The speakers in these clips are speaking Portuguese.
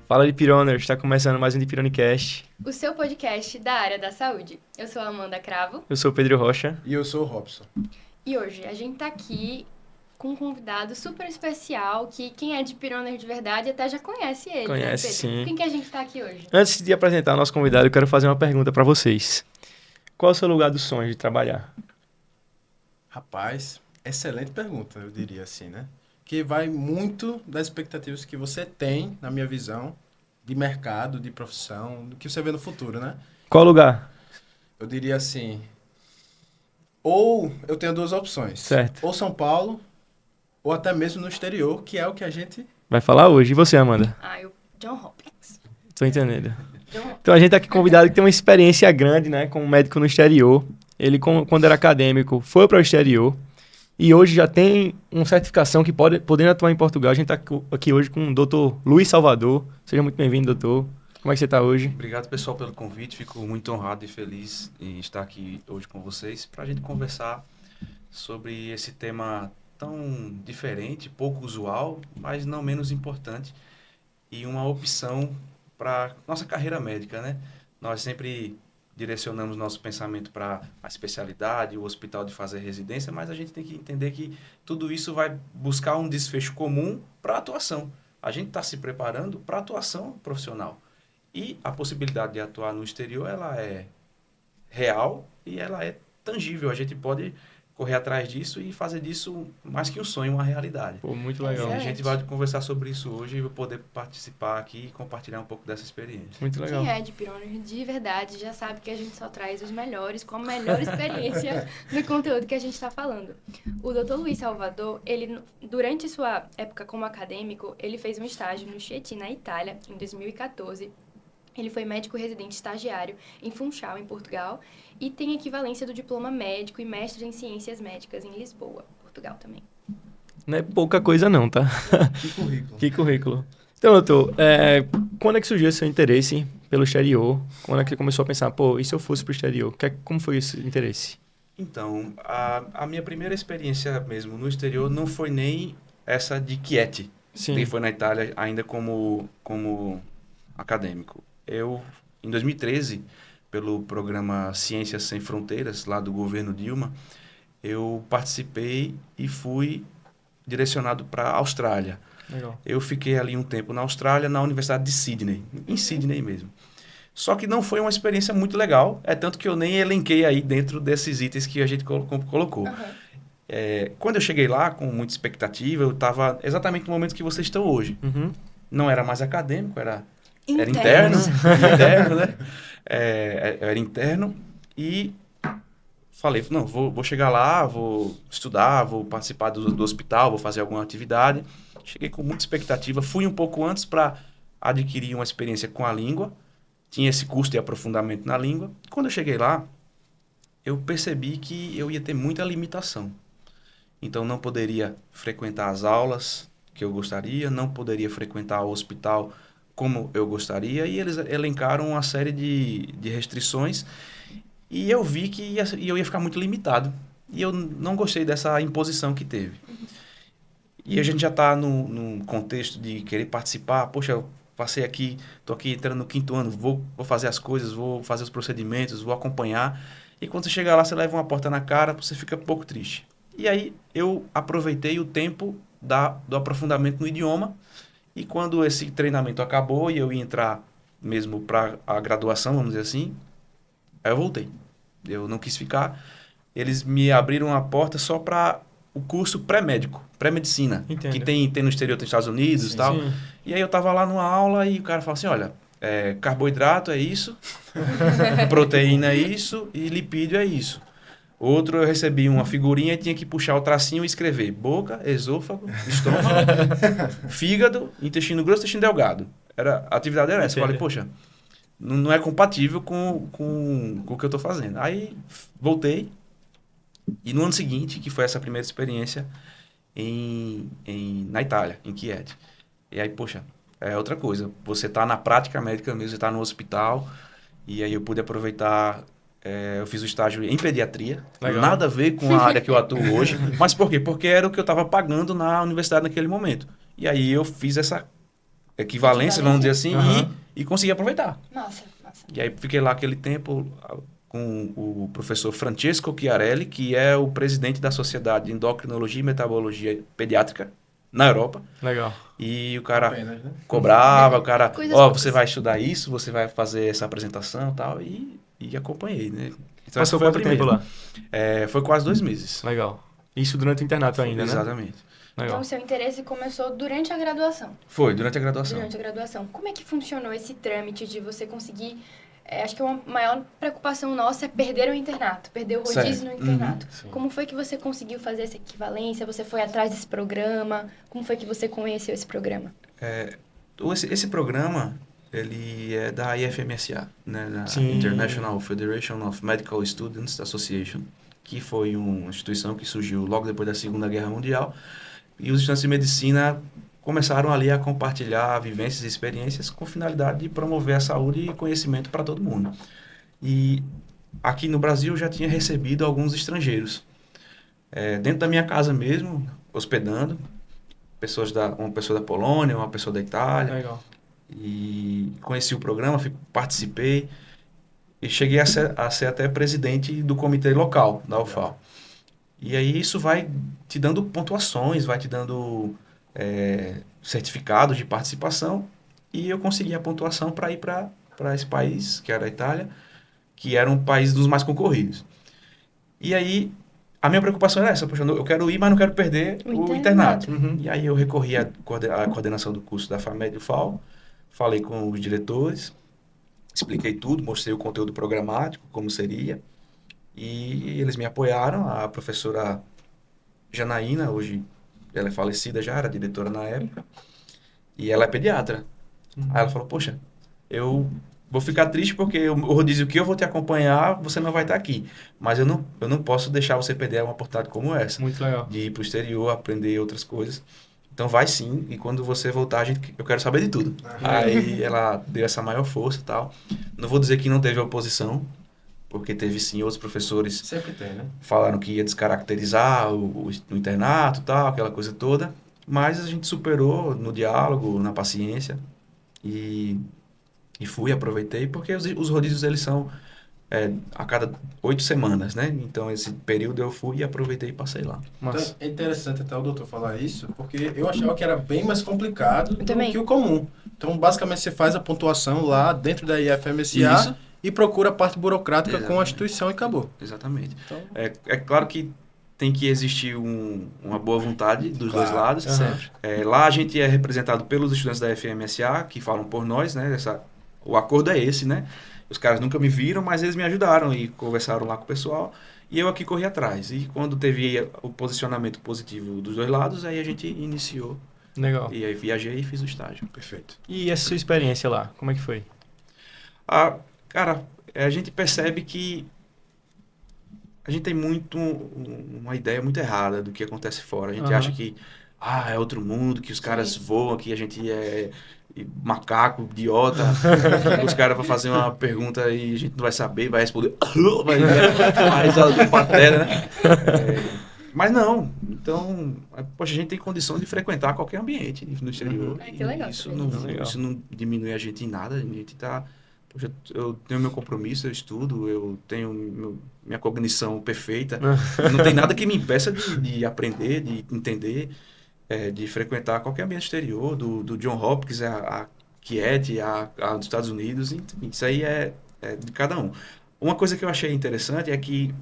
Fala de Pironers, está começando mais um Dipironecast. O seu podcast da área da saúde. Eu sou a Amanda Cravo. Eu sou o Pedro Rocha. E eu sou o Robson. E hoje a gente tá aqui com um convidado super especial que quem é de Pironer de verdade até já conhece ele, Conhece, né, Pedro? sim. Quem que a gente tá aqui hoje? Antes de apresentar o nosso convidado, eu quero fazer uma pergunta para vocês. Qual é o seu lugar dos sonhos de trabalhar? Rapaz, excelente pergunta, eu diria assim, né? Que vai muito das expectativas que você tem, na minha visão, de mercado, de profissão, do que você vê no futuro, né? Qual lugar? Eu diria assim, ou eu tenho duas opções. Certo. Ou São Paulo, ou até mesmo no exterior, que é o que a gente... Vai falar hoje. E você, Amanda? O John Hopkins. Tô entendendo. John Hopkins. Então a gente tá aqui convidado que tem uma experiência grande, né, como médico no exterior. Ele, quando era acadêmico, foi para o exterior. E hoje já tem uma certificação que podendo atuar em Portugal. A gente está aqui hoje com o Dr. Luiz Salvador. Seja muito bem-vindo, doutor. Como é que você está hoje? Obrigado, pessoal, pelo convite. Fico muito honrado e feliz em estar aqui hoje com vocês para a gente conversar sobre esse tema tão diferente, pouco usual, mas não menos importante e uma opção para nossa carreira médica, né? Nós sempre direcionamos nosso pensamento para a especialidade, o hospital de fazer residência, mas a gente tem que entender que tudo isso vai buscar um desfecho comum para a atuação. A gente está se preparando para a atuação profissional. E a possibilidade de atuar no exterior, ela é real e ela é tangível. A gente pode correr atrás disso e fazer disso mais que um sonho, uma realidade. Pô, muito legal. E a gente vai conversar sobre isso hoje e vou poder participar aqui e compartilhar um pouco dessa experiência. Muito legal. Quem é de Pironer de verdade já sabe que a gente só traz os melhores, com a melhor experiência no conteúdo que a gente está falando. O Dr. Luiz Salvador, ele, durante sua época como acadêmico, ele fez um estágio no Chieti, na Itália, em 2014. Ele foi médico residente estagiário em Funchal, em Portugal, e tem equivalência do diploma médico e mestre em ciências médicas em Lisboa, Portugal também. Não é pouca coisa não, tá? Que currículo. Que currículo. Então, doutor, quando é que surgiu esse seu interesse pelo exterior? Quando é que você começou a pensar, pô, e se eu fosse pro exterior? Como foi esse interesse? Então, a minha primeira experiência mesmo no exterior não foi nem essa de Chieti, Sim. nem foi na Itália ainda como acadêmico. Eu, em 2013, pelo programa Ciências Sem Fronteiras, lá do governo Dilma, eu participei e fui direcionado para a Austrália. Legal. Eu fiquei ali um tempo na Austrália, na Universidade de Sydney, em Sydney mesmo. Só que não foi uma experiência muito legal, é tanto que eu nem elenquei aí dentro desses itens que a gente colocou. Quando eu cheguei lá, com muita expectativa, eu estava exatamente no momento que vocês estão hoje. Uhum. Não era mais acadêmico, era interno, né? Era interno e falei, não, vou chegar lá, vou estudar, vou participar do hospital, vou fazer alguma atividade. Cheguei com muita expectativa, fui um pouco antes para adquirir uma experiência com a língua, tinha esse curso de aprofundamento na língua. Quando eu cheguei lá, eu percebi que eu ia ter muita limitação. Então, não poderia frequentar as aulas que eu gostaria, não poderia frequentar o hospital como eu gostaria, e eles elencaram uma série de restrições, e eu vi que eu ia ficar muito limitado, e eu não gostei dessa imposição que teve. E a gente já está no contexto de querer participar, poxa, eu passei aqui, estou aqui entrando no 5º ano, vou fazer as coisas, vou fazer os procedimentos, vou acompanhar, e quando você chegar lá, você leva uma porta na cara, você fica um pouco triste. E aí eu aproveitei o tempo do aprofundamento no idioma, e quando esse treinamento acabou e eu ia entrar mesmo para a graduação, vamos dizer assim, aí eu voltei. Eu não quis ficar. Eles me abriram a porta só para o curso pré-médico, pré-medicina, Entendo. que tem no exterior, tem nos Estados Unidos e tal. Sim. E aí eu tava lá numa aula e o cara falou assim, olha, carboidrato é isso, proteína é isso e lipídio é isso. Outro, eu recebi uma figurinha e tinha que puxar o tracinho e escrever boca, esôfago, estômago, fígado, intestino grosso, intestino delgado. A atividade era essa. Eu falei, poxa, não é compatível com o que eu estou fazendo. Aí, voltei. E no ano seguinte, que foi essa primeira experiência na Itália, em Chieti. E aí, poxa, é outra coisa. Você está na prática médica mesmo, você está no hospital. E aí eu pude aproveitar... eu fiz o estágio em pediatria, Legal. Nada a ver com a área que eu atuo hoje. Mas por quê? Porque era o que eu estava pagando na universidade naquele momento. E aí eu fiz essa equivalências, vamos dizer assim, Aham. e consegui aproveitar. Massa, massa. E aí fiquei lá aquele tempo com o professor Francesco Chiarelli, que é o presidente da Sociedade de Endocrinologia e Metabologia Pediátrica na Europa. Legal. E o cara Apenas, né? cobrava, o cara, Coisas ó, poucas. você vai estudar isso, você vai fazer essa apresentação e tal, e acompanhei, né? Então essa Passou foi a quanto primeira. tempo lá? Foi quase 2 meses. Legal. Isso durante o internato ainda, né? Exatamente. Legal. Então, o seu interesse começou durante a graduação. Foi, durante a graduação. Durante a graduação. Como é que funcionou esse trâmite de você conseguir... acho que uma maior preocupação nossa é perder o internato, perder o rodízio Certo. no internato. Sim. Como foi que você conseguiu fazer essa equivalência? Você foi atrás desse programa? Como foi que você conheceu esse programa? Esse programa, ele é da IFMSA, né? Da Sim. International Federation of Medical Students Association, que foi uma instituição que surgiu logo depois da Segunda Guerra Mundial. E os estudantes de medicina começaram ali a compartilhar vivências e experiências com finalidade de promover a saúde e conhecimento para todo mundo. E aqui no Brasil eu já tinha recebido alguns estrangeiros. Dentro da minha casa mesmo, hospedando, uma pessoa da Polônia, uma pessoa da Itália. Legal. E conheci o programa, participei e cheguei a ser até presidente do comitê local da UFAL. E aí isso vai te dando pontuações, vai te dando certificados de participação, e eu consegui a pontuação para ir para esse país, que era a Itália, que era um país dos mais concorridos. E aí a minha preocupação era essa: poxa, eu quero ir, mas não quero perder o internato. Uhum. E aí eu recorri à coordenação do curso da FAMED UFAL, falei com os diretores, expliquei tudo, mostrei o conteúdo programático, como seria, e eles me apoiaram. A professora Janaína, hoje ela é falecida já, era diretora na época, e ela é pediatra. Aí ela falou: poxa, eu vou ficar triste porque o rodízio que eu vou te acompanhar, você não vai estar aqui, mas eu não posso deixar você perder uma oportunidade como essa, Muito legal. de ir para o exterior, aprender outras coisas. Então vai sim, e quando você voltar, eu quero saber de tudo. Aí ela deu essa maior força e tal. Não vou dizer que não teve oposição, porque teve sim. Outros professores Sempre tem, né? falaram que ia descaracterizar o internato e tal, aquela coisa toda. Mas a gente superou no diálogo, na paciência, e aproveitei, porque os rodízios eles são a cada 8 semanas, né? Então esse período eu fui e aproveitei e passei lá. Massa. Então, é interessante até o doutor falar isso, porque eu achava que era bem mais complicado do também. que o comum. Então, basicamente, você faz a pontuação lá dentro da IFMSA Isso. e procura a parte burocrática com a Exatamente. instituição e acabou. Exatamente. Então, É claro que tem que existir uma boa vontade dos Claro. dois lados. Sempre. Lá a gente é representado pelos estudantes da FMSA, que falam por nós, né? O acordo é esse, né? Os caras nunca me viram, mas eles me ajudaram e conversaram lá com o pessoal. E eu aqui corri atrás. E quando teve o posicionamento positivo dos dois lados, aí a gente iniciou. Legal. E aí viajei e fiz o estágio. perfeito. E essa sua experiência lá, como é que foi? Cara, a gente percebe que a gente tem uma ideia muito errada do que acontece fora. A gente Aham. acha que é outro mundo, que os caras voam, que a gente é macaco, idiota. Os caras vão fazer uma pergunta e a gente não vai saber, vai responder. Vai a risada do patera, né? Mas não. Então, poxa, a gente tem condição de frequentar qualquer ambiente no exterior. Que legal. Isso saber não, disso. Legal. isso não diminui a gente em nada. A gente tá... Poxa, eu tenho meu compromisso, eu estudo, eu tenho minha cognição perfeita. Não tem nada que me impeça de aprender, de entender, de frequentar qualquer ambiente exterior, do John Hopkins, a QIET, a dos Estados Unidos, enfim, isso aí é de cada um. Uma coisa que eu achei interessante é que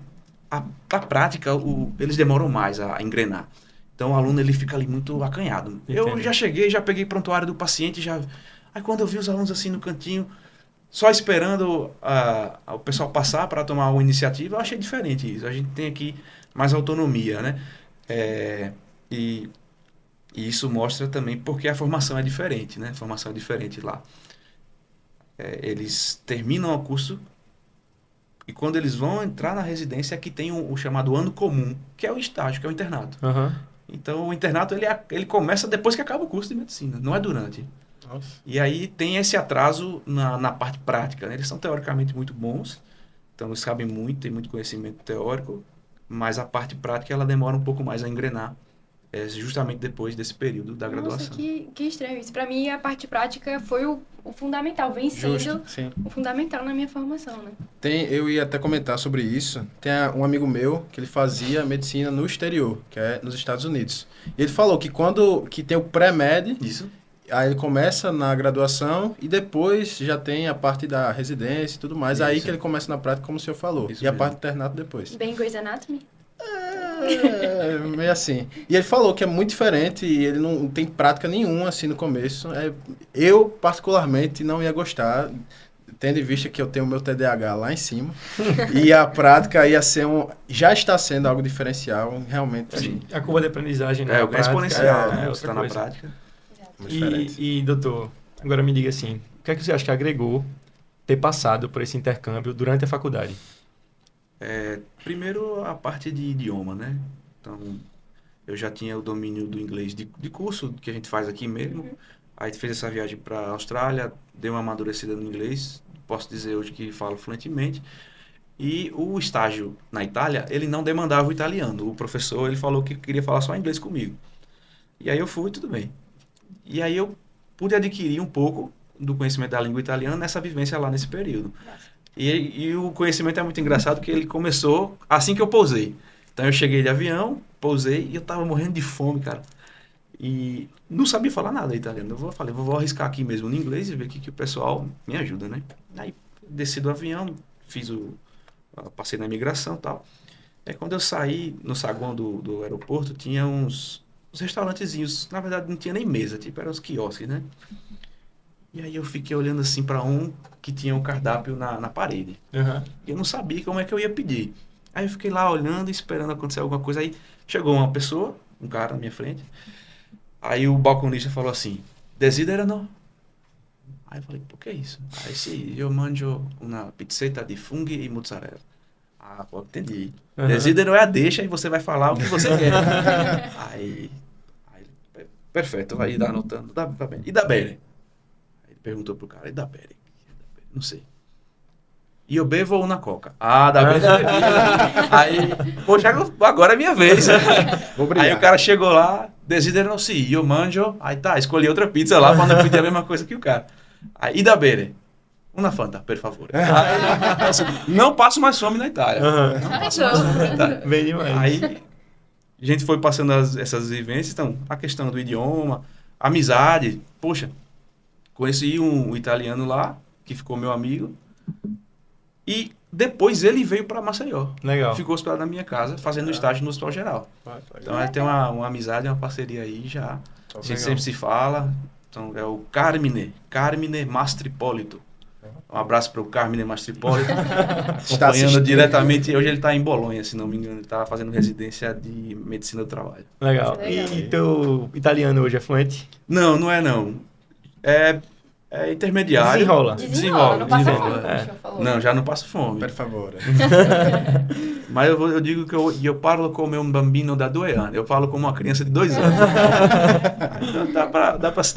a prática, eles demoram mais a engrenar. Então o aluno ele fica ali muito acanhado. Eu Entendi. já cheguei, já peguei prontuário do paciente, aí quando eu vi os alunos assim no cantinho, só esperando o pessoal passar para tomar uma iniciativa, eu achei diferente isso. A gente tem aqui mais autonomia, né? E isso mostra também porque a formação é diferente, né? A formação é diferente lá. Eles terminam o curso e quando eles vão entrar na residência, aqui tem o chamado ano comum, que é o estágio, que é o internato. Aham. Então, o internato ele começa depois que acaba o curso de medicina, não é durante. Nossa. E aí tem esse atraso na parte prática, né? Eles são teoricamente muito bons, então eles sabem muito, têm muito conhecimento teórico, mas a parte prática ela demora um pouco mais a engrenar. justamente depois desse período da graduação. Nossa, que estranho isso. Pra mim, a parte prática foi o fundamental, vem sendo Justo, sim. o fundamental na minha formação, né? Eu ia até comentar sobre isso. Tem um amigo meu que ele fazia medicina no exterior, que é nos Estados Unidos. E ele falou que tem o pré-med, Isso. aí ele começa na graduação e depois já tem a parte da residência e tudo mais. Aí Isso. que ele começa na prática, como o senhor falou. Isso e a mesmo. parte do internato depois. Bem Grey's Anatomy? Meio assim. E ele falou que é muito diferente e ele não tem prática nenhuma assim no começo. Eu, particularmente, não ia gostar, tendo em vista que eu tenho o meu TDAH lá em cima. E a prática ia ser já está sendo algo diferencial, realmente. Sim. A curva de aprendizagem, né? O ganho exponencial, né? Você outra tá na coisa. prática. Muito diferente. E, doutor, agora me diga assim, o que é que você acha que agregou ter passado por esse intercâmbio durante a faculdade? Primeiro, a parte de idioma, né? Então, eu já tinha o domínio do inglês de curso, que a gente faz aqui mesmo. Aí fez essa viagem para a Austrália, dei uma amadurecida no inglês, posso dizer hoje que falo fluentemente. E o estágio na Itália, ele não demandava o italiano. O professor, ele falou que queria falar só inglês comigo. E aí eu fui, tudo bem. E aí eu pude adquirir um pouco do conhecimento da língua italiana nessa vivência lá nesse período. E o conhecimento é muito engraçado que ele começou assim que eu pousei. Então eu cheguei de avião, pousei e eu tava morrendo de fome, cara. E não sabia falar nada italiano. Eu vou arriscar aqui mesmo no inglês e ver que o pessoal me ajuda, né? Aí desci do avião, passei na imigração e tal. Aí quando eu saí no saguão do aeroporto, tinha uns restaurantezinhos. Na verdade não tinha nem mesa, tipo, eram uns quiosques, né? E aí eu fiquei olhando assim para um que tinha um cardápio na parede. Uhum. E eu não sabia como é que eu ia pedir. Aí eu fiquei lá olhando, esperando acontecer alguma coisa. Aí chegou uma pessoa, um cara na minha frente. Aí o balconista falou assim, desiderano? Aí eu falei, por que isso? Aí sim, eu mangio uma pizzetta de funghi e mozzarella. Ah, pô, entendi. Uhum. Desidero é a deixa e você vai falar o que você quer. aí, perfeito, vai dar anotando. Tá bem. E da bene? Aí ele perguntou pro cara, e da bene? Não sei. E eu bevo uma coca. Ah, da bene é bebida. Aí, poxa, agora é minha vez. Vou brilhar. Aí o cara chegou lá, desidero não se, eu manjo. Aí tá, escolhi outra pizza lá pra não pedir a mesma coisa que o cara. Aí, e da bene? Uma Fanta, per favore. Aí, não passo mais fome na Itália. Uhum. Não passo mais fome na Itália. Bem demais. Aí a gente foi passando essas vivências, então a questão do idioma, amizade, poxa, conheci um italiano lá, que ficou meu amigo, e depois ele veio para Maceió. Legal. Ficou hospedado na minha casa, fazendo estágio no Hospital Geral. Então tem uma amizade, uma parceria aí já, a gente sempre se fala, então é o Carmine Mastripolito. Um abraço para o Carmine Mastripolito, acompanhando diretamente. Hoje ele está em Bolonha, se não me engano. Ele está fazendo residência de medicina do trabalho. Legal. Legal. E teu italiano hoje é fluente? Não é não. É intermediário. Desenrola, não passa desenrola. fome, o senhor falou. Não, já não passo fome. Per favore. Mas eu digo que eu parlo como um bambino da 2 anos. Eu falo como uma criança de 2 anos. Então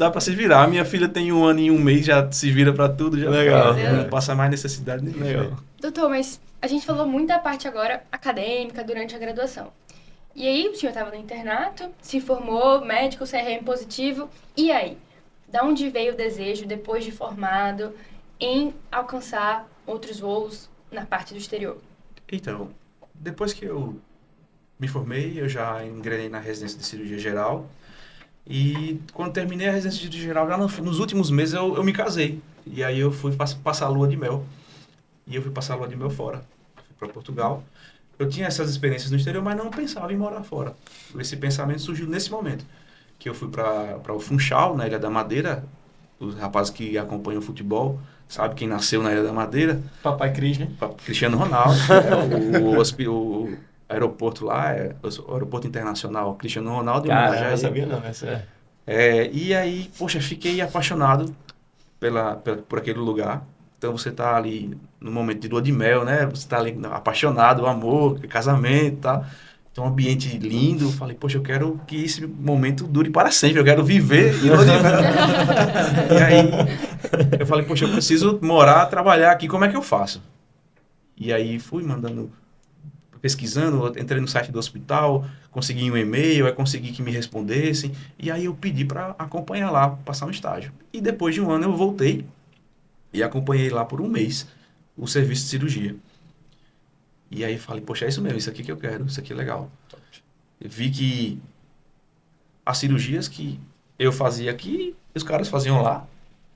dá pra se virar. A minha filha tem 1 ano e 1 mês, já se vira pra tudo. Já Legal. Não passa mais necessidade nenhuma. Legal. Doutor, mas a gente falou muito da parte agora acadêmica durante a graduação. E aí o senhor estava no internato, se formou, médico, CRM positivo. E aí? Da onde veio o desejo, depois de formado, em alcançar outros voos na parte do exterior? Então, depois que eu me formei, eu já engrenei na residência de cirurgia geral. E quando terminei a residência de cirurgia geral, já nos últimos meses eu me casei. E aí eu fui passar a lua de mel. E eu fui passar a lua de mel fora. Fui para Portugal. Eu tinha essas experiências no exterior, mas não pensava em morar fora. Esse pensamento surgiu nesse momento. Que eu fui para o Funchal, na Ilha da Madeira. Os rapazes que acompanham o futebol, sabe quem nasceu na Ilha da Madeira? Papai Cris, né? Cristiano Ronaldo. O aeroporto lá, o aeroporto internacional Cristiano Ronaldo. Cara, eu sabia não, essa e aí, poxa, fiquei apaixonado por aquele lugar. Então você tá ali no momento de lua de mel, né? Você tá ali apaixonado, amor, casamento e tal. Então, um ambiente lindo. Eu falei, poxa, eu quero que esse momento dure para sempre. Eu quero viver em lua de mel. E aí, eu falei, poxa, eu preciso morar, trabalhar aqui. Como é que eu faço? E aí, fui mandando pesquisando, eu entrei no site do hospital, consegui um e-mail, aí consegui que me respondessem, e aí eu pedi para acompanhar lá, passar um estágio. E depois de um ano eu voltei e acompanhei lá por um mês o serviço de cirurgia. E aí falei, poxa, é isso mesmo, isso aqui que eu quero, isso aqui é legal. Eu vi que as cirurgias que eu fazia aqui, os caras faziam lá.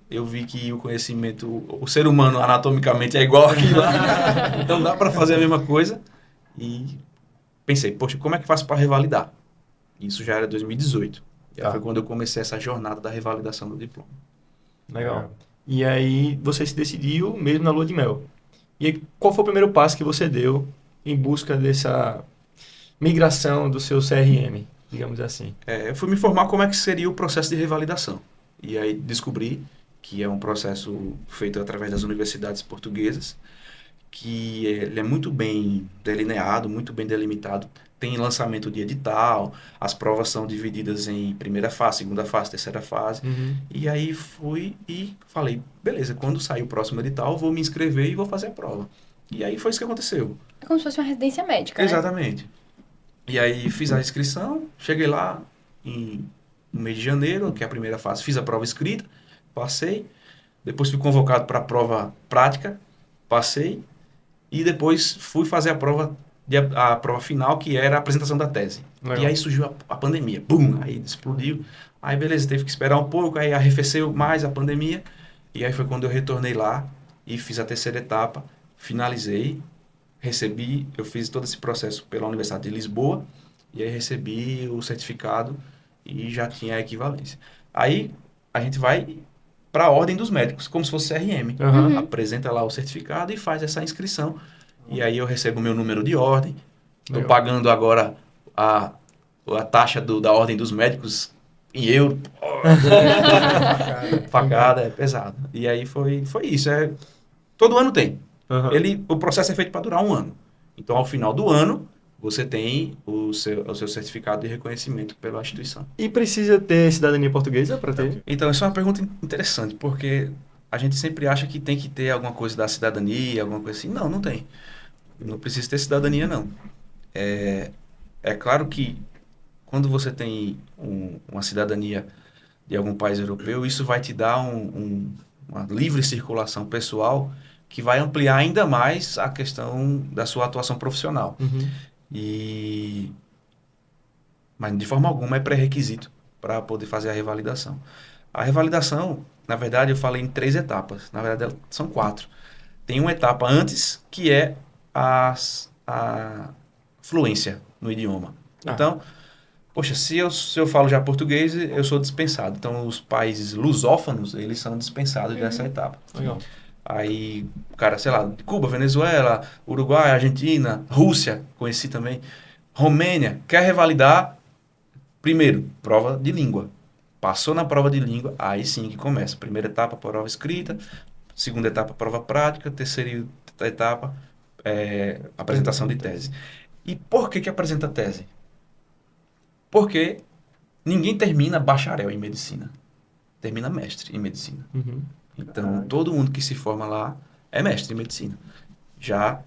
Eu vi que o conhecimento, o ser humano anatomicamente é igual aqui lá. Então dá para fazer a mesma coisa. E pensei, poxa, como é que faço para revalidar? Isso já era 2018. E aí foi quando eu comecei essa jornada da revalidação do diploma. Legal. E aí você se decidiu mesmo na lua de mel. E aí, qual foi o primeiro passo que você deu em busca dessa migração do seu CRM, digamos assim? Eu fui me informar como é que seria o processo de revalidação. E aí descobri que é um processo feito através das universidades portuguesas, que ele é muito bem delineado, muito bem delimitado. Tem lançamento de edital, as provas são divididas em primeira fase, segunda fase, terceira fase. E aí fui e falei, beleza, quando sair o próximo edital, vou me inscrever e vou fazer a prova. E aí foi isso que aconteceu. É como se fosse uma residência médica, né? Exatamente. E aí fiz a inscrição, cheguei lá no mês de janeiro, que é a primeira fase, fiz a prova escrita, passei. Depois fui convocado para a prova prática, passei. E depois fui fazer a prova final, que era a apresentação da tese. Legal. E aí surgiu a pandemia. Bum! Aí explodiu. Aí beleza, teve que esperar um pouco, aí arrefeceu mais a pandemia. E aí foi quando eu retornei lá e fiz a terceira etapa, finalizei, eu fiz todo esse processo pela Universidade de Lisboa, e aí recebi o certificado e já tinha a equivalência. Aí a gente vai para a ordem dos médicos, como se fosse CRM. Apresenta lá o certificado e faz essa inscrição. E aí eu recebo o meu número de ordem. Estou pagando agora a taxa da ordem dos médicos em euro. Facada, é pesado. E aí foi isso. Todo ano tem. O processo é feito para durar um ano. Então, ao final do ano, você tem o seu certificado de reconhecimento pela instituição. E precisa ter cidadania portuguesa para ter? Então, essa é uma pergunta interessante, porque a gente sempre acha que tem que ter alguma coisa da cidadania, alguma coisa assim. Não, não tem. Não precisa ter cidadania, não. É claro que quando você tem uma cidadania de algum país europeu, isso vai te dar uma livre circulação pessoal que vai ampliar ainda mais a questão da sua atuação profissional. Mas de forma alguma é pré-requisito para poder fazer a revalidação. A revalidação, na verdade, eu falei em 3 etapas. Na verdade, são 4. Tem uma etapa antes, que é a fluência no idioma. Então, poxa, se eu falo já português, eu sou dispensado. Então, os países lusófonos, eles são dispensados dessa etapa. Legal. Aí, cara, sei lá, Cuba, Venezuela, Uruguai, Argentina, Rússia, conheci também, Romênia, quer revalidar, primeiro, prova de língua. Passou na prova de língua, aí sim que começa. Primeira etapa, prova escrita, segunda etapa, prova prática, terceira etapa, apresentação de tese. E por que apresenta tese? Porque ninguém termina bacharel em medicina, termina mestre em medicina. Então, todo mundo que se forma lá é mestre em medicina. Já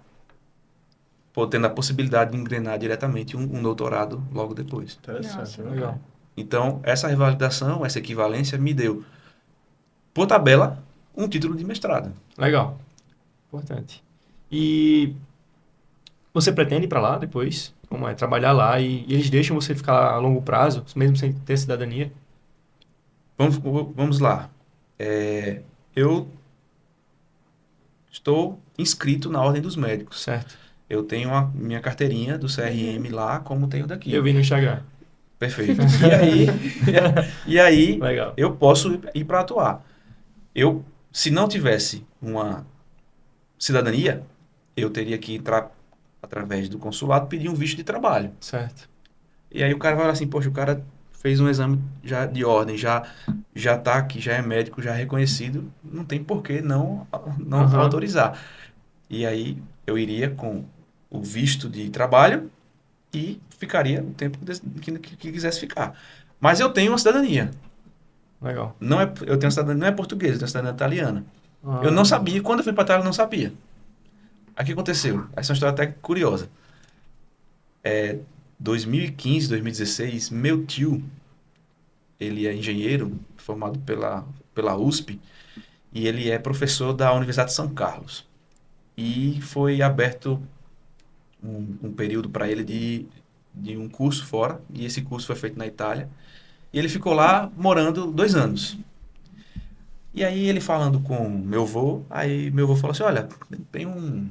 tendo a possibilidade de engrenar diretamente um doutorado logo depois. Interessante. Legal. Então, essa revalidação, essa equivalência me deu, por tabela, um título de mestrado. Legal. Importante. E você pretende ir para lá depois? Como é? Trabalhar lá e eles deixam você ficar a longo prazo, mesmo sem ter cidadania? Vamos lá. Eu estou inscrito na Ordem dos Médicos. Certo. Eu tenho minha carteirinha do CRM lá, como tenho daqui. Eu vi no Instagram. Perfeito. E aí Legal. eu posso ir para atuar. Se não tivesse uma cidadania, eu teria que entrar através do consulado, pedir um visto de trabalho. Certo. E aí o cara vai falar assim, poxa, o cara fez um exame já de ordem, já está aqui, já é médico, já é reconhecido, não tem por que não autorizar. E aí eu iria com o visto de trabalho e ficaria o tempo que quisesse ficar. Mas eu tenho uma cidadania. Legal. Eu tenho cidadania, não é portuguesa, eu tenho cidadania italiana. Eu não sabia, quando eu fui para a Itália eu não sabia. Aí o que aconteceu? Essa é uma história até curiosa. 2015, 2016, meu tio, ele é engenheiro, formado pela USP, e ele é professor da Universidade de São Carlos. E foi aberto um período para ele de um curso fora, e esse curso foi feito na Itália. E ele ficou lá morando 2 anos. E aí ele falando com meu avô, aí meu avô falou assim, olha, tem um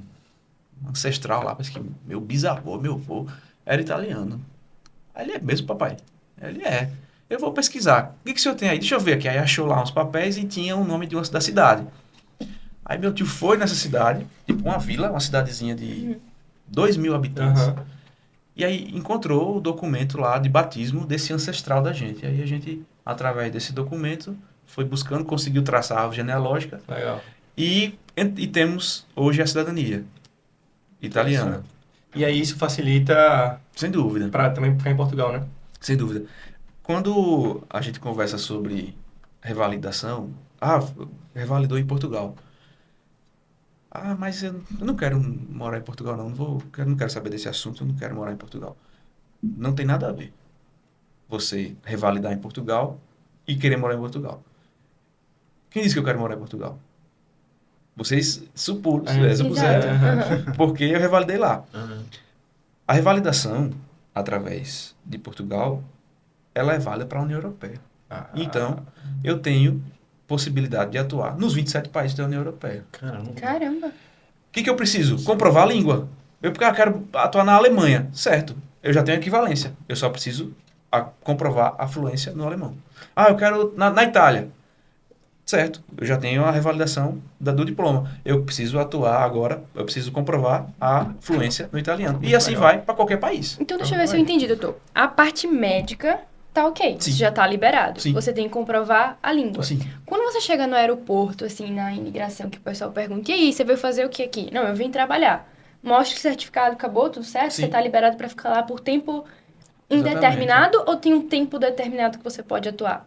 ancestral lá, parece que meu bisavô, meu avô, era italiano. Aí ele é mesmo, papai? Ele é. Eu vou pesquisar. O que o senhor tem aí? Deixa eu ver aqui. Aí achou lá uns papéis e tinha o nome da cidade. Aí meu tio foi nessa cidade, tipo uma vila, uma cidadezinha de 2.000 habitantes. Aham. E aí encontrou o documento lá de batismo desse ancestral da gente. Aí a gente, através desse documento, foi buscando, conseguiu traçar a árvore genealógica Legal. e temos hoje a cidadania italiana. E aí isso facilita Sem dúvida, para também ficar em Portugal, né? sem dúvida. Quando a gente conversa sobre revalidação, revalidou em Portugal. Mas eu não quero morar em Portugal, não. Não quero saber desse assunto, eu não quero morar em Portugal. Não tem nada a ver você revalidar em Portugal e querer morar em Portugal. Quem disse que eu quero morar em Portugal? Vocês supuseram, Exato. Aham. porque eu revalidei lá. Aham. A revalidação, através de Portugal, ela é válida para a União Europeia. Então, eu tenho possibilidade de atuar nos 27 países da União Europeia. Caramba. Caramba. O que eu preciso? Comprovar a língua. Porque eu quero atuar na Alemanha. Certo. Eu já tenho equivalência. Eu só preciso comprovar a fluência no alemão. Eu quero na Itália. Certo. Eu já tenho a revalidação do diploma. Eu preciso atuar agora, eu preciso comprovar a fluência no italiano. E assim vai para qualquer país. Então, deixa eu ver se eu entendi, doutor. A parte médica tá ok. Sim. Isso já tá liberado. Sim. Você tem que comprovar a língua. Assim, Quando você chega no aeroporto, assim, na imigração, que o pessoal pergunta, e aí, você veio fazer o que aqui? Não, eu vim trabalhar. Mostra o certificado, acabou, tudo certo? Sim. Você tá liberado para ficar lá por tempo Exatamente. indeterminado ou tem um tempo determinado que você pode atuar?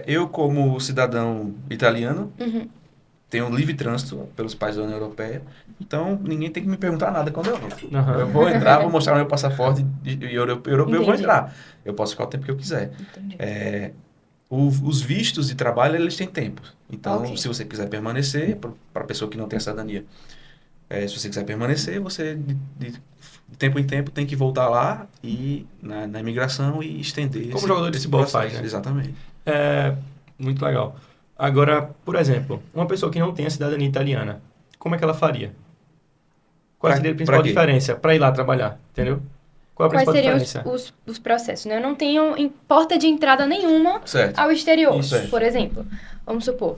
eu como cidadão italiano, Uhum. tenho livre trânsito pelos países da União Europeia, então ninguém tem que me perguntar nada quando eu entro. Aham. Eu vou entrar, vou mostrar meu passaporte europeu, eu vou Entendi. entrar. Eu posso ficar o tempo que eu quiser. Entendi. Os vistos de trabalho, eles têm tempo. Então, Ok. se você quiser permanecer, para a pessoa que não tem a cidadania, se você quiser permanecer, você de tempo em tempo tem que voltar lá e na imigração e estender Como jogador de futebol processo. faz, né? Exatamente. Muito legal. Agora, por exemplo, uma pessoa que não tem a cidadania italiana, como é que ela faria? Qual Pra- seria a pra principal quê? diferença para ir lá trabalhar? Entendeu? Qual a Quais principal seriam diferença? os processos, né? Eu não tenho porta de entrada nenhuma Certo. ao exterior. Isso. Por exemplo, vamos supor,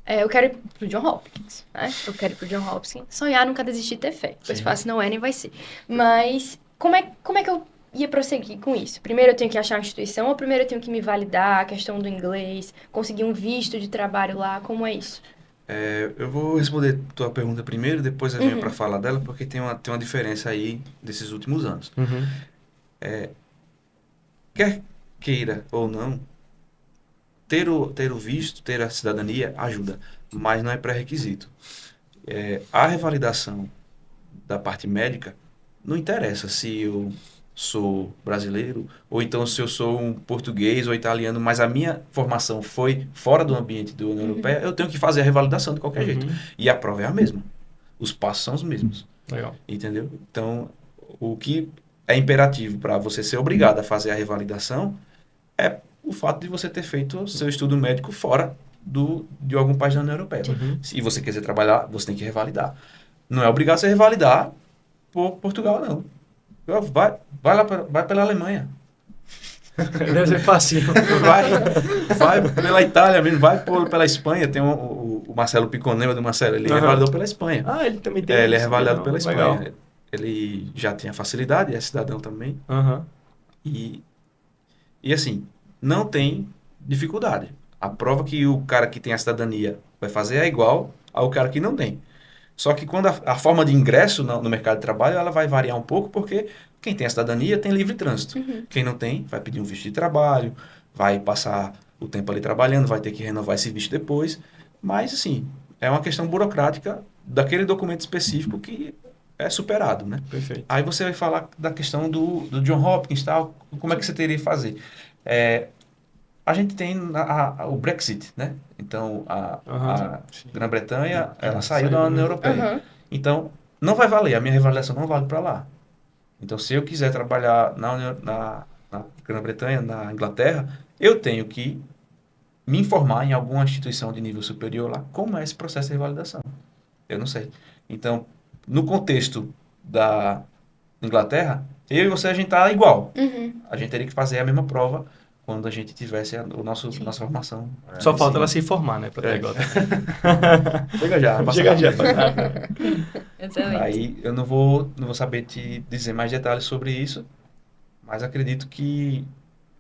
eu quero ir pro John Hopkins, né? Eu quero ir pro John Hopkins. Sonhar, nunca desistir, ter fé. Pois Sim. fácil não é, nem vai ser. Mas, como é que eu ia prosseguir com isso? Primeiro eu tenho que achar uma instituição ou primeiro eu tenho que me validar a questão do inglês, conseguir um visto de trabalho lá? Como é isso? Eu vou responder tua pergunta primeiro, depois eu venho Uhum. para falar dela, porque tem uma diferença aí desses últimos anos. Uhum. Quer queira ou não, ter o visto, ter a cidadania ajuda, mas não é pré-requisito. A revalidação da parte médica não interessa se eu sou brasileiro ou então se eu sou um português ou italiano, mas a minha formação foi fora do ambiente da União Europeia, eu tenho que fazer a revalidação de qualquer jeito. Uhum. E a prova é a mesma. Os passos são os mesmos. Legal. Entendeu? Então, o que é imperativo para você ser obrigado a fazer a revalidação é o fato de você ter feito seu estudo médico fora de algum país da União Europeia. Uhum. Se você quiser trabalhar, você tem que revalidar. Não é obrigado a você revalidar por Portugal, não. Vai pela Alemanha. Deve ser fácil. Vai pela Itália mesmo, pela Espanha. Tem o Marcelo Picon, lembra do Marcelo? Ele Uhum. revalidou pela Espanha. Ele também tem. Ele é isso, revalidado legal. pela Legal. Espanha. Ele já tinha facilidade, é cidadão também. Aham. E assim, não tem dificuldade. A prova que o cara que tem a cidadania vai fazer é igual ao cara que não tem. Só que quando a forma de ingresso no mercado de trabalho, ela vai variar um pouco, porque quem tem a cidadania tem livre trânsito. Quem não tem, vai pedir um visto de trabalho, vai passar o tempo ali trabalhando, vai ter que renovar esse visto depois. Mas, assim, é uma questão burocrática daquele documento específico que é superado, né? Perfeito. Aí você vai falar da questão do John Hopkins, tal, como é que você teria que fazer? A gente tem o Brexit, né? Então, a Grã-Bretanha, ela saiu da União Europeia. Uhum. Então, não vai valer, a minha revalidação não vale para lá. Então, se eu quiser trabalhar na Grã-Bretanha, na Inglaterra, eu tenho que me informar em alguma instituição de nível superior lá como é esse processo de revalidação. Eu não sei. Então, no contexto da Inglaterra, eu e você, a gente está igual. Uhum. A gente teria que fazer a mesma prova quando a gente tivesse nossa formação. Só falta ela se formar, né? Pra ter igual. Chega já. Chega já. Excelente. Aí eu não vou saber te dizer mais detalhes sobre isso, mas acredito que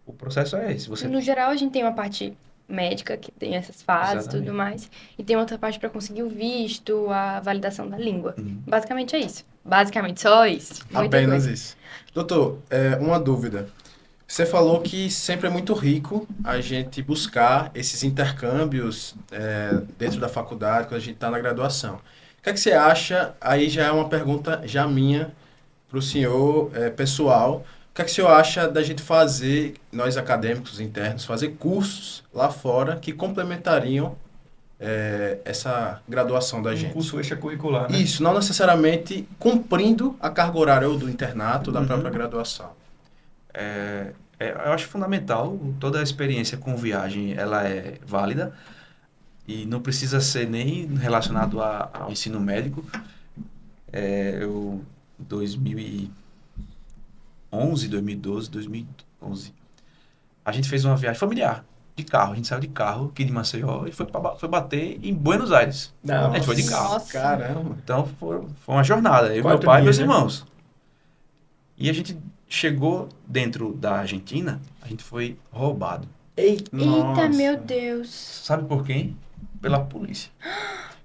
o processo é esse. Você No geral, a gente tem uma parte médica, que tem essas fases e Exatamente. tudo mais, e tem outra parte para conseguir o visto, a validação da língua. Basicamente é isso. Basicamente, só isso. Muita Apenas coisa. isso. Doutor, uma dúvida. Você falou que sempre é muito rico a gente buscar esses intercâmbios dentro da faculdade, quando a gente está na graduação. O que é que você acha? Aí já é uma pergunta já minha para o senhor, pessoal. O que é que o senhor acha da gente fazer, nós acadêmicos internos, fazer cursos lá fora que complementariam essa graduação da gente? Curso extracurricular, né? Isso, não necessariamente cumprindo a carga horária ou do internato, da própria graduação. eu acho fundamental, toda a experiência com viagem ela é válida e não precisa ser nem relacionado ao ensino médico. Eu, 2011, 2012, 2011, a gente fez uma viagem familiar de carro. A gente saiu de carro aqui de Maceió e foi bater em Buenos Aires. A gente foi de carro. Nossa. Caramba. Então foi uma jornada, eu, 4 meu pai e meus dias, né? irmãos. E a gente chegou dentro da Argentina, a gente foi roubado. Eita, Nossa. meu Deus. Sabe por quem? Pela polícia.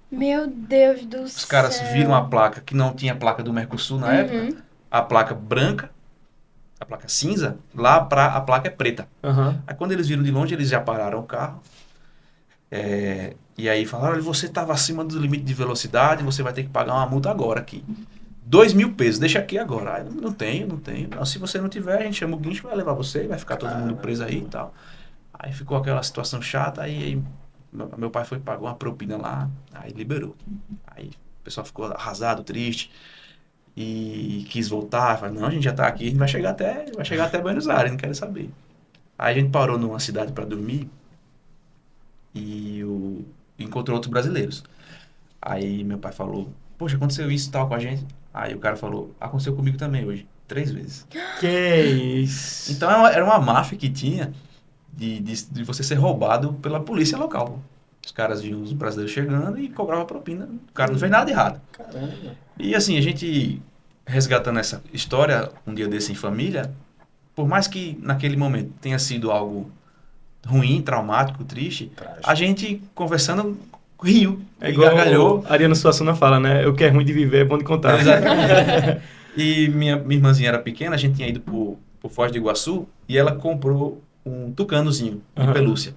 Meu Deus do céu. Os caras viram a placa, que não tinha placa do Mercosul na época, a placa branca, a placa cinza, lá a placa é preta. Aham. Aí quando eles viram de longe, eles já pararam o carro. E aí falaram, olha, você estava acima do limite de velocidade, você vai ter que pagar uma multa agora aqui. 2.000 pesos, deixa aqui agora. Aí, não tenho. Não, se você não tiver, a gente chama o guincho, vai levar você, vai ficar todo mundo preso aí e tal. Aí ficou aquela situação chata, aí meu pai foi e pagou uma propina lá, aí liberou. Aí o pessoal ficou arrasado, triste, e quis voltar, falou, não, a gente já tá aqui, a gente vai chegar até Buenos Aires, não quero saber. Aí a gente parou numa cidade para dormir e encontrou outros brasileiros. Aí meu pai falou, poxa, aconteceu isso e tal com a gente. Aí o cara falou, aconteceu comigo também hoje, 3 vezes. Que isso. Então era uma máfia que tinha de você ser roubado pela polícia local. Pô. Os caras viam os brasileiros chegando e cobravam propina. O cara não fez nada de errado. Caramba. E assim, a gente resgatando essa história, um dia desse em família, por mais que naquele momento tenha sido algo ruim, traumático, triste, Trágico. a gente conversando riu É e igual gargalhou. a Ariano Suassuna fala, né? O que é ruim de viver é bom de contar. Exatamente. E minha irmãzinha era pequena, a gente tinha ido por Foz do Iguaçu e ela comprou um tucanozinho de pelúcia.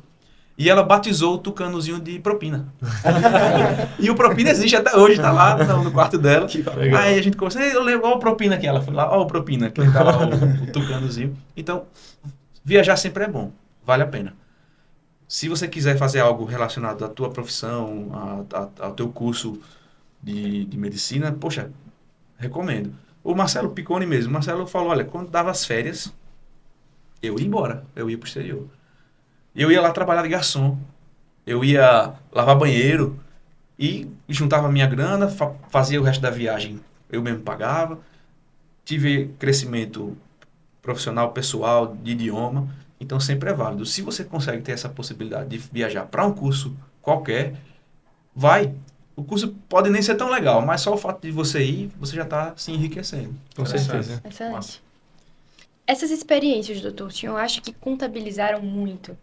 E ela batizou o tucanozinho de propina. E o propina existe até hoje, tá lá no quarto dela. legal. Aí a gente conversou, eu lembro, olha o propina aqui. Ela foi lá, olha o propina, que tá lá o tucanozinho. Então, viajar sempre é bom, vale a pena. Se você quiser fazer algo relacionado à tua profissão, ao teu curso de medicina, poxa, recomendo. O Marcelo Piccone mesmo, o Marcelo falou, olha, quando dava as férias, eu ia embora, eu ia pro exterior. Eu ia lá trabalhar de garçom, eu ia lavar banheiro e juntava minha grana, fazia o resto da viagem, eu mesmo pagava. Tive crescimento profissional, pessoal, de idioma, então sempre é válido. Se você consegue ter essa possibilidade de viajar para um curso qualquer, vai. O curso pode nem ser tão legal, mas só o fato de você ir, você já está se enriquecendo. Com certeza. Excelente. Massa. Essas experiências, doutor, o senhor acha que contabilizaram muito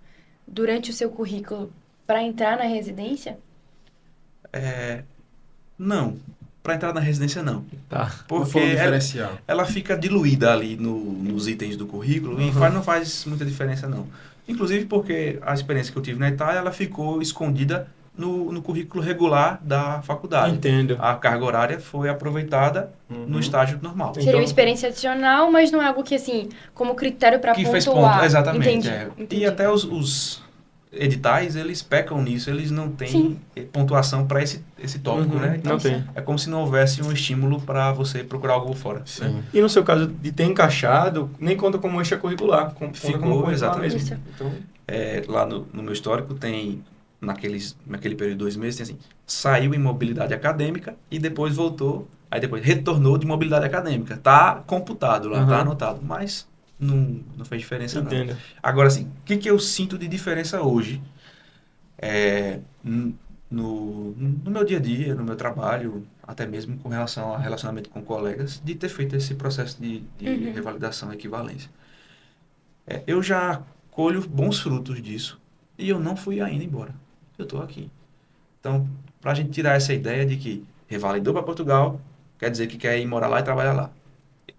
durante o seu currículo para entrar na residência? Não, para entrar na residência não. Tá. Qual Porque foi o diferencial? ela fica diluída ali nos itens do currículo e não faz muita diferença não. Inclusive porque a experiência que eu tive na Itália, ela ficou escondida no currículo regular da faculdade. Entendo. A carga horária foi aproveitada no estágio normal. Seria Então- uma experiência adicional, mas não é algo que, assim, como critério para Que fez pontuar. ponto, exatamente. Entendi, é. entendi. E até os editais, eles pecam nisso, eles não têm Sim. pontuação para esse tópico, Uhum, né? Então, não tem. é como se não houvesse um estímulo para você procurar algo fora. Né? Sim. E no seu caso de ter encaixado, nem conta como extracurricular. Conta Ficou, como curricular exatamente. mesmo. Isso. Então, Lá no meu histórico tem, naquele período de 2 meses, tem assim, saiu em mobilidade acadêmica e depois voltou, aí depois retornou de mobilidade acadêmica. Tá computado lá, tá Uhum. anotado, mas não fez diferença não. entendo. Agora, assim, o que eu sinto de diferença hoje no meu dia a dia, no meu trabalho, até mesmo com relação ao relacionamento com colegas, de ter feito esse processo de revalidação e equivalência. Eu já colho bons frutos disso e eu não fui ainda embora. Eu estou aqui. Então, para a gente tirar essa ideia de que revalidou para Portugal, quer dizer que quer ir morar lá e trabalhar lá.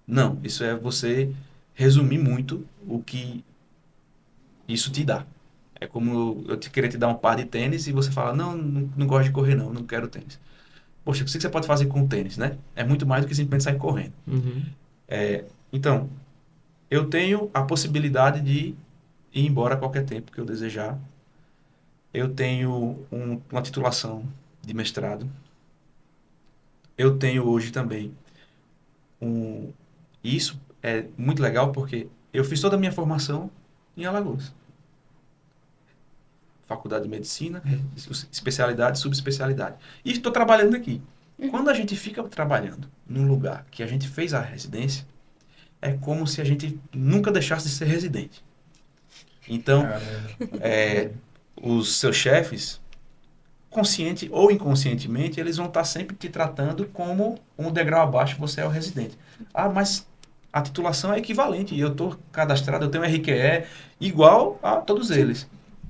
Não, isso é você resumir muito o que isso te dá. É como eu querer te dar um par de tênis e você fala, não gosto de correr não quero tênis. Poxa, o que você pode fazer com o tênis, né? É muito mais do que simplesmente sair correndo. Uhum. Então, eu tenho a possibilidade de ir embora a qualquer tempo que eu desejar. Eu tenho uma titulação de mestrado. Eu tenho hoje também Isso é muito legal porque eu fiz toda a minha formação em Alagoas. Faculdade de Medicina, especialidade, subespecialidade. E estou trabalhando aqui. Quando a gente fica trabalhando num lugar que a gente fez a residência, é como se a gente nunca deixasse de ser residente. Então, os seus chefes, consciente ou inconscientemente, eles vão estar sempre te tratando como um degrau abaixo, você é o residente. Ah, mas a titulação é equivalente, e eu estou cadastrado, eu tenho RQE igual a todos eles.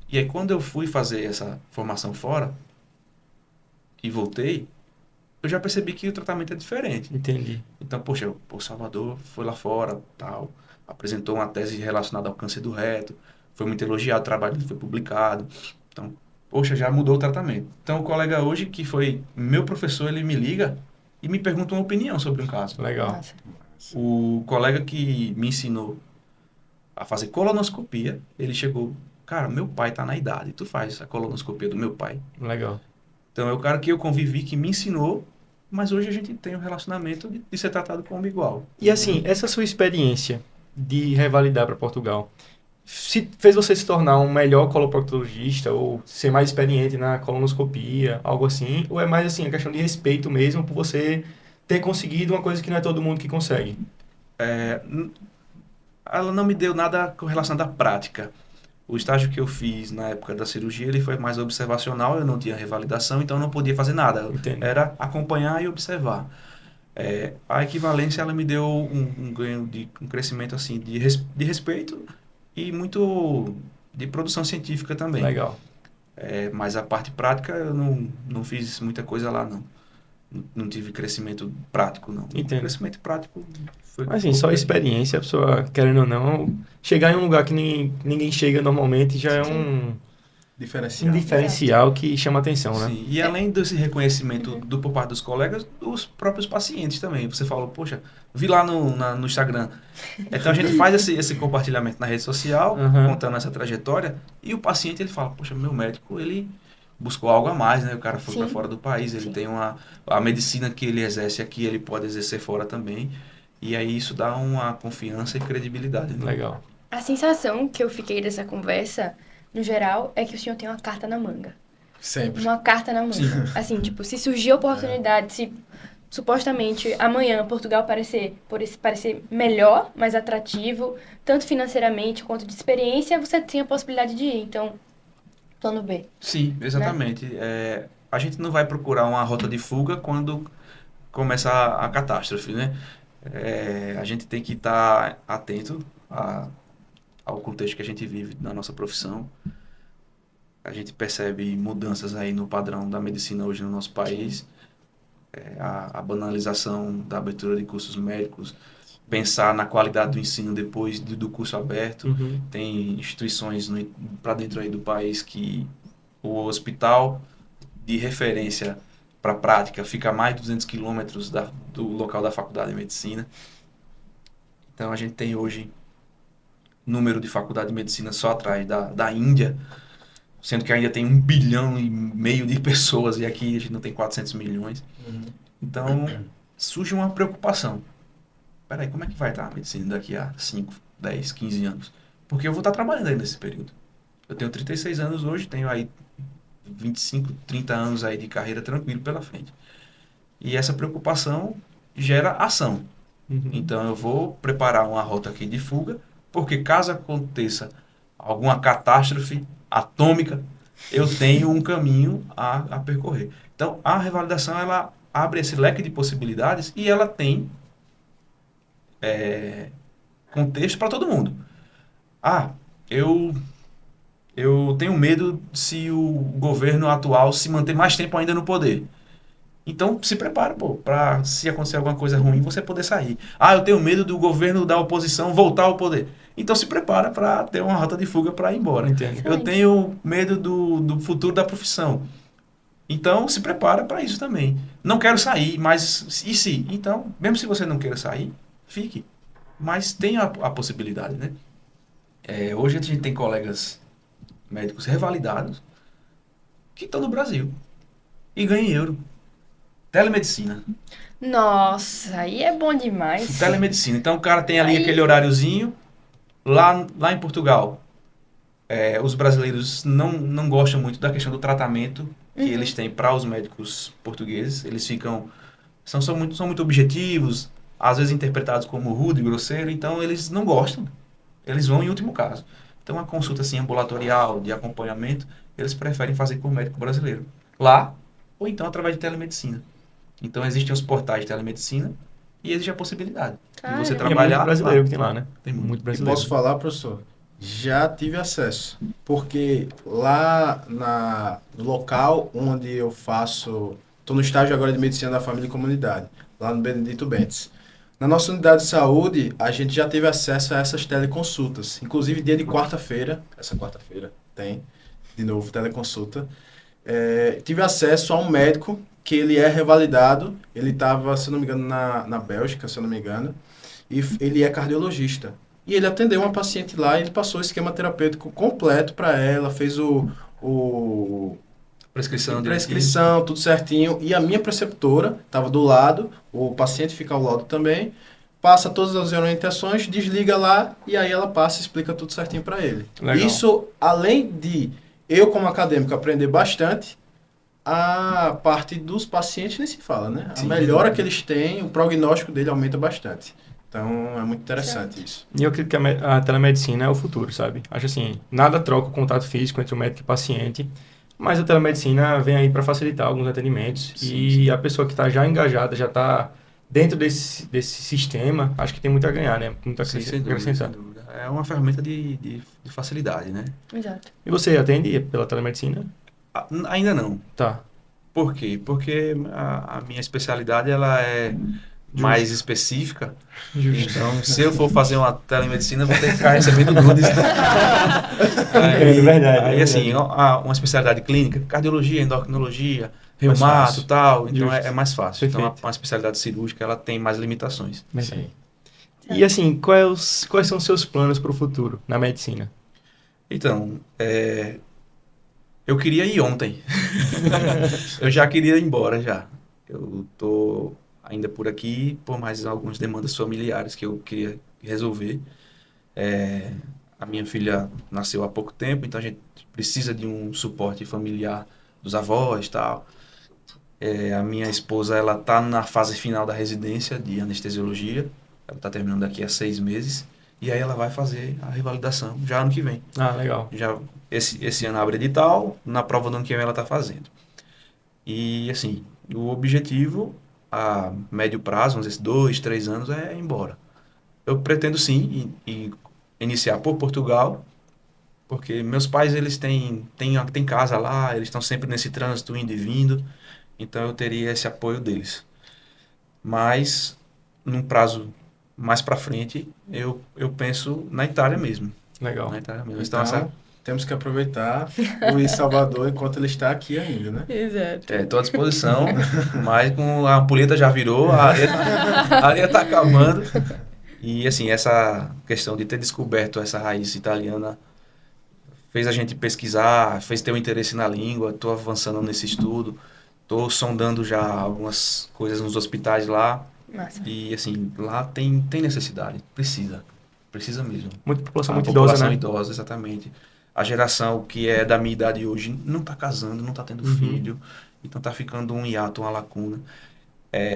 E aí, quando eu fui fazer essa formação fora e voltei, eu já percebi que o tratamento é diferente. Entendi. Então, poxa, o Salvador foi lá fora, tal, apresentou uma tese relacionada ao câncer do reto, foi muito elogiado, o trabalho dele foi publicado. Então, poxa, já mudou o tratamento. Então, o colega hoje, que foi meu professor, ele me liga e me pergunta uma opinião sobre um caso. Legal. Nossa. O colega que me ensinou a fazer colonoscopia, ele chegou, cara, meu pai tá na idade, tu faz a colonoscopia do meu pai. Legal. Então, é o cara que eu convivi, que me ensinou, mas hoje a gente tem um relacionamento de ser tratado como igual. E assim, essa sua experiência de revalidar para Portugal, fez você se tornar um melhor coloproctologista ou ser mais experiente na colonoscopia, algo assim? Ou é mais assim, a questão de respeito mesmo por você ter conseguido uma coisa que não é todo mundo que consegue? Ela não me deu nada com relação à prática. O estágio que eu fiz na época da cirurgia, ele foi mais observacional, eu não tinha revalidação, então eu não podia fazer nada. Entendo. Era acompanhar e observar. A equivalência, ela me deu um ganho um crescimento assim de respeito e muito de produção científica também. Legal. Mas a parte prática, eu não fiz muita coisa lá, não. Não tive crescimento prático, não. Entendo. O crescimento prático foi... Mas assim, só a experiência, a pessoa, querendo ou não, chegar em um lugar que ninguém chega normalmente já é um Diferencial. diferencial que chama atenção, né? Sim, e além desse reconhecimento por parte dos colegas, os próprios pacientes também. Você falou, poxa, vi lá no Instagram. Então a gente faz esse compartilhamento na rede social, Uhum. contando essa trajetória, e o paciente ele fala, poxa, meu médico, ele buscou algo a mais, né? O cara foi para Sim. fora do país, ele tem a medicina que ele exerce aqui, ele pode exercer fora também. E aí isso dá uma confiança e credibilidade. Né? Legal. A sensação que eu fiquei dessa conversa, no geral, é que o senhor tem uma carta na manga. Sempre. Uma carta na manga. Assim, tipo, se surgir a oportunidade, se supostamente amanhã Portugal parecer melhor, mais atrativo, tanto financeiramente quanto de experiência, você tem a possibilidade de ir. Então, plano B. Sim, exatamente. A gente não vai procurar uma rota de fuga quando começa a catástrofe, né? A gente tem que estar atento ao contexto que a gente vive na nossa profissão. A gente percebe mudanças aí no padrão da medicina hoje no nosso país. A banalização da abertura de cursos médicos, pensar na qualidade do ensino depois do curso aberto. Uhum. Tem instituições para dentro aí do país que o hospital de referência para a prática fica a mais de 200 quilômetros do local da faculdade de medicina. Então, a gente tem hoje número de faculdade de medicina só atrás da Índia, sendo que a Índia tem 1,5 bilhão de pessoas e aqui a gente não tem 400 milhões. Então, surge uma preocupação. Peraí, como é que vai estar a medicina daqui a 5, 10, 15 anos? Porque eu vou estar trabalhando aí nesse período. Eu tenho 36 anos hoje, tenho aí 25, 30 anos aí de carreira tranquilo pela frente. E essa preocupação gera ação. Então, eu vou preparar uma rota aqui de fuga, porque caso aconteça alguma catástrofe atômica, eu tenho um caminho a percorrer. Então, a revalidação, ela abre esse leque de possibilidades e ela tem contexto para todo mundo. Eu tenho medo se o governo atual se manter mais tempo ainda no poder. Então, se prepara, para se acontecer alguma coisa ruim, você poder sair. Eu tenho medo do governo da oposição voltar ao poder. Então, se prepara para ter uma rota de fuga para ir embora. Entendo. Eu tenho medo do futuro da profissão. Então, se prepara para isso também. Não quero sair, mas e se? Então, mesmo se você não queira sair, fique. Mas tem a possibilidade, né? Hoje a gente tem colegas médicos revalidados que estão no Brasil e ganham em euro. Telemedicina. Nossa, aí é bom demais. Telemedicina. Então, o cara tem ali aquele horáriozinho. Lá em Portugal, os brasileiros não gostam muito da questão do tratamento que eles têm para os médicos portugueses. Eles são muito objetivos, às vezes interpretados como rude e grosseiro, então eles não gostam. Eles vão em último caso. Então, uma consulta assim, ambulatorial, de acompanhamento, eles preferem fazer com o médico brasileiro. Lá, ou então através de telemedicina. Então, existem os portais de telemedicina e existe a possibilidade de você trabalhar. Tem muito brasileiro que tem lá, né? Tem muito E brasileiro. posso falar, professor? Já tive acesso, porque lá no local onde eu faço, estou no estágio agora de Medicina da Família e Comunidade, lá no Benedito Bentes. Na nossa unidade de saúde, a gente já teve acesso a essas teleconsultas, inclusive dia de quarta-feira, essa quarta-feira tem, de novo, teleconsulta. Tive acesso a um médico que ele é revalidado, ele estava, se não me engano, na Bélgica, se eu não me engano, e ele é cardiologista. E ele atendeu uma paciente lá, ele passou o esquema terapêutico completo para ela, fez prescrição, tudo certinho. E a minha preceptora estava do lado, o paciente fica ao lado também, passa todas as orientações, desliga lá e aí ela passa e explica tudo certinho para ele. Legal. Isso, além de eu como acadêmico aprender bastante, a parte dos pacientes nem se fala, né? A melhora que eles têm, o prognóstico dele aumenta bastante. Então, é muito interessante isso. E eu acredito que a telemedicina é o futuro, sabe? Acho assim, nada troca o contato físico entre o médico e o paciente, mas a telemedicina vem aí para facilitar alguns atendimentos e a pessoa que está já engajada, já está dentro desse sistema, acho que tem muito a ganhar, né? Muito a acrescentar. Sem dúvida. É uma ferramenta de facilidade, né? Exato. E você atende pela telemedicina? Ainda não. Tá. Por quê? Porque a minha especialidade ela é mais específica. Justo. Então, se eu for fazer uma telemedicina, eu vou ter que ficar recebendo nudes. Verdade. Aí, assim, uma especialidade clínica, cardiologia, endocrinologia, reumato e tal, então é mais fácil. Perfeito. Então, uma especialidade cirúrgica, ela tem mais limitações. Sim. E assim, quais são os seus planos para o futuro na medicina? Então, eu queria ir ontem. Eu já queria ir embora já. Eu tô ainda por aqui, por mais algumas demandas familiares que eu queria resolver. A minha filha nasceu há pouco tempo, então a gente precisa de um suporte familiar dos avós e tal. A minha esposa, ela tá na fase final da residência de anestesiologia. Ela está terminando daqui a 6 meses. E aí ela vai fazer a revalidação já ano que vem. Ah, legal. Já esse ano abre edital, na prova do ano que vem ela está fazendo. E assim, o objetivo a médio prazo, vamos dizer, 2, 3 anos, é ir embora. Eu pretendo sim iniciar por Portugal, porque meus pais eles têm casa lá, eles estão sempre nesse trânsito indo e vindo, então eu teria esse apoio deles. Mas num prazo mais para frente, eu penso na Itália mesmo. Legal. Na Itália mesmo. Então, temos que aproveitar o Luiz Salvador enquanto ele está aqui ainda, né? Exato. Estou à disposição, mas com a ampulheta já virou, a areia tá acabando. E, assim, essa questão de ter descoberto essa raiz italiana fez a gente pesquisar, fez ter um interesse na língua. Estou avançando nesse estudo, estou sondando já algumas coisas nos hospitais lá. Massa. E, assim, lá tem necessidade, precisa mesmo. Muita população A muito população idosa, né? idosa, exatamente. A geração que é da minha idade hoje não está casando, não está tendo filho, então está ficando um hiato, uma lacuna.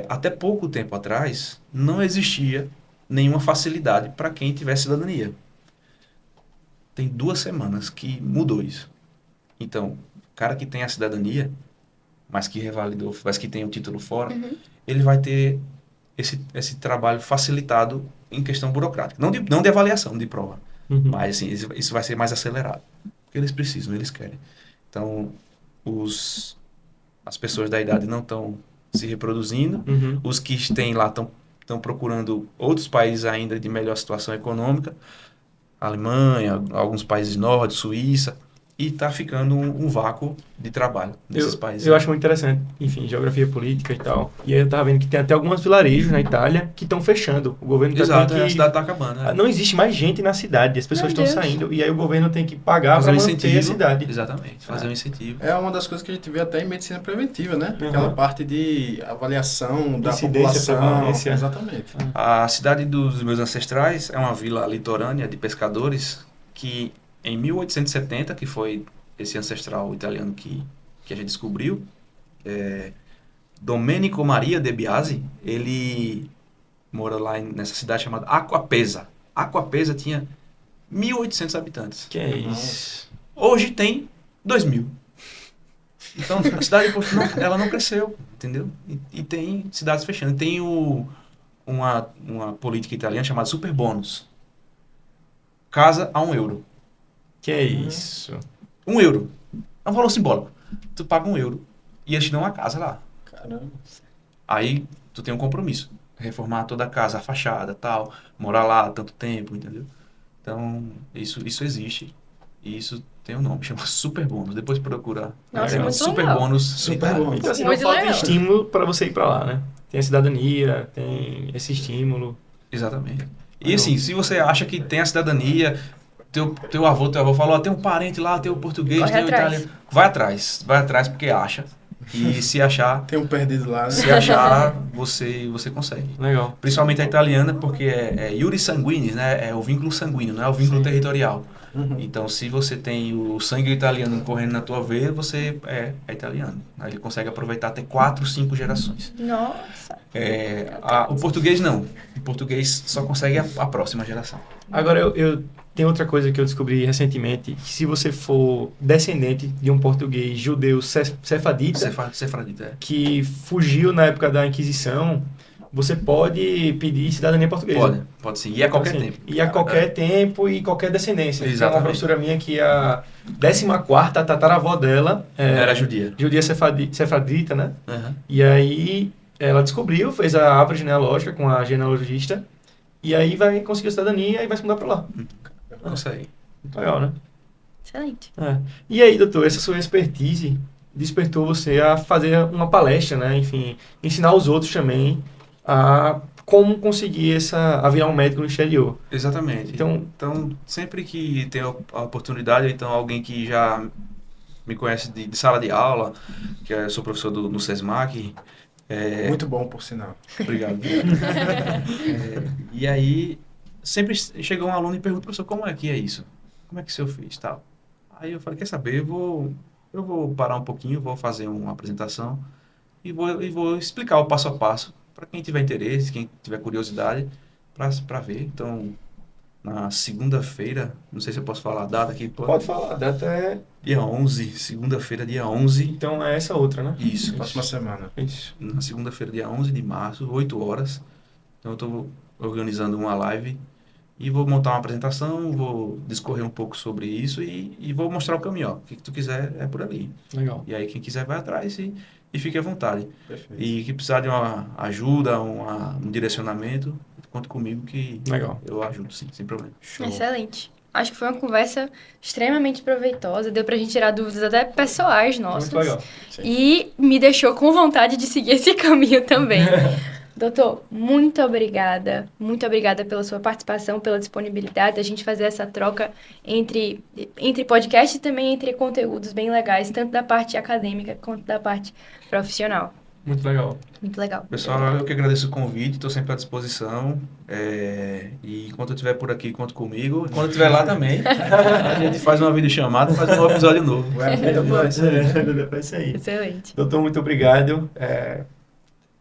Até pouco tempo atrás, não existia nenhuma facilidade para quem tivesse cidadania. Tem 2 semanas que mudou isso. Então, o cara que tem a cidadania, mas que revalidou, mas que tem o título fora, ele vai ter esse trabalho facilitado em questão burocrática. Não de avaliação, de prova. Mas, assim, isso vai ser mais acelerado. Porque eles precisam, eles querem. Então, as pessoas da idade não estão se reproduzindo. Os que têm lá estão procurando outros países ainda de melhor situação econômica. Alemanha, alguns países nórdicos, Suíça. E está ficando um vácuo de trabalho nesses países. Eu acho muito interessante, enfim, geografia política e tal. E aí eu tava vendo que tem até alguns vilarejos na Itália que estão fechando. O governo tá Exato, tendo a que... cidade está acabando. Né? Não existe mais gente na cidade, as pessoas Meu estão Deus. saindo. E aí o governo tem que pagar para manter a cidade. Exatamente, fazer um incentivo. É uma das coisas que a gente vê até em medicina preventiva, né? Aquela parte de avaliação da Incidência, população. prevalência. Exatamente. A cidade dos meus ancestrais é uma vila litorânea de pescadores que em 1870, que foi esse ancestral italiano que a gente descobriu, Domenico Maria de Biasi, ele mora lá nessa cidade chamada Aquapesa. Aquapesa tinha 1.800 habitantes. Que é isso? Hoje tem 2.000. Então, a cidade ela não cresceu, entendeu? E tem cidades fechando. Tem uma política italiana chamada Superbônus. Casa a €1. Que é isso? €1. É um valor simbólico. Tu paga €1 e eles te dão uma casa lá. Caramba. Aí tu tem um compromisso. Reformar toda a casa, a fachada, tal. Morar lá tanto tempo, entendeu? Então, isso existe. E isso tem um nome, chama Superbônus. Depois procura. Nossa, Legal. muito Superbônus. Superbônus. Então, assim, não Muito falta legal. estímulo para você ir para lá, né? Tem a cidadania, tem esse estímulo. Exatamente. E assim, se você acha que tem a cidadania, teu avô falou, tem um parente lá, tem o português, Corre tem o atrás. italiano. Vai atrás porque acha. E se achar, Tem um perdido lá, né? você consegue. Legal. Principalmente a italiana, porque é iure sanguinis, né? É o vínculo sanguíneo, não é o vínculo territorial. Então, se você tem o sangue italiano correndo na tua veia, você é italiano. Aí ele consegue aproveitar até 4, 5 gerações. Nossa. O português não. O português só consegue a próxima geração. Agora, eu tenho outra coisa que eu descobri recentemente, que se você for descendente de um português judeu sefardita, Sefradita, que fugiu na época da Inquisição, você pode pedir cidadania portuguesa. Pode sim. E a qualquer Assim, tempo. E a qualquer tempo e qualquer descendência. Tem uma Exatamente. professora minha que a 14ª tataravó dela Era judia. judia sefardita, né? Uhum. E aí ela descobriu, fez a árvore genealógica com a genealogista, e aí vai conseguir a cidadania e vai se mudar para lá. Consegue. Legal, né? Excelente. E aí, doutor, essa sua expertise despertou você a fazer uma palestra, né? Enfim, ensinar os outros também a como conseguir a virar um médico no exterior. Exatamente. Então, sempre que tem a oportunidade, então alguém que já me conhece de sala de aula, que eu sou professor no SESMAC. Muito bom, por sinal. Obrigado. E aí, sempre chega um aluno e pergunta, professor, como é que é isso? Como é que o senhor fez? Tal. Aí eu falei, quer saber, eu vou parar um pouquinho, vou fazer uma apresentação e vou explicar o passo a passo para quem tiver interesse, quem tiver curiosidade, para ver. Então, na segunda-feira, não sei se eu posso falar a data aqui. pode falar, a data é... Dia 11, segunda-feira, dia 11. Então é essa outra, né? Isso. Próxima semana. Isso. Na segunda-feira, dia 11 de março, 8 horas. Então, eu estou organizando uma live e vou montar uma apresentação, vou discorrer um pouco sobre isso e vou mostrar o caminho. Ó. O que tu quiser é por ali. Legal. E aí, quem quiser vai atrás e fique à vontade. Perfeito. E que precisar de uma ajuda, um direcionamento, conte comigo que Legal. eu ajudo, sim, sem problema. Show. Excelente. Acho que foi uma conversa extremamente proveitosa. Deu pra gente tirar dúvidas até pessoais nossas. Muito legal. E me deixou com vontade de seguir esse caminho também. Doutor, muito obrigada. Muito obrigada pela sua participação, pela disponibilidade da gente fazer essa troca entre podcast e também entre conteúdos bem legais, tanto da parte acadêmica quanto da parte profissional. Muito legal. Muito legal. Pessoal, eu que agradeço o convite, estou sempre à disposição. E enquanto eu estiver por aqui, conta comigo. Quando eu estiver lá também, a gente faz uma videochamada e faz um episódio novo. É isso aí. Excelente. Doutor, muito obrigado.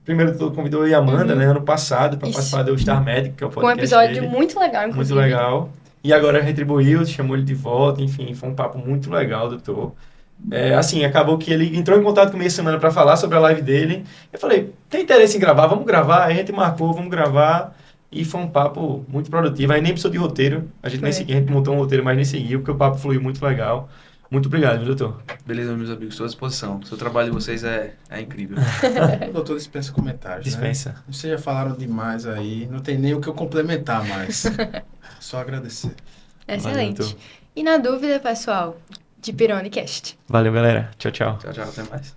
Primeiro, doutor convidou eu e a Amanda, né, ano passado, para participar do Star Medic, que é o Com um podcast episódio dele. muito legal, inclusive. Muito legal. E agora retribuiu, chamou ele de volta, enfim, foi um papo muito legal, doutor. Assim, acabou que ele entrou em contato comigo essa semana para falar sobre a live dele. Eu falei, tem interesse em gravar? Vamos gravar. Aí a gente marcou, vamos gravar. E foi um papo muito produtivo. Aí nem precisou de roteiro. A gente nem seguiu, a gente montou um roteiro, mas nem seguiu, porque o papo fluiu muito legal. Muito obrigado, viu, doutor? Beleza, meus amigos, estou à disposição. O seu trabalho de vocês é incrível. O doutor dispensa comentários, Dispensa. né? Vocês já falaram demais aí, não tem nem o que eu complementar mais. Só agradecer. Excelente. Valeu, E na dúvida, pessoal, de Pirone Cast. Valeu, galera. Tchau, tchau. Tchau, tchau, até mais.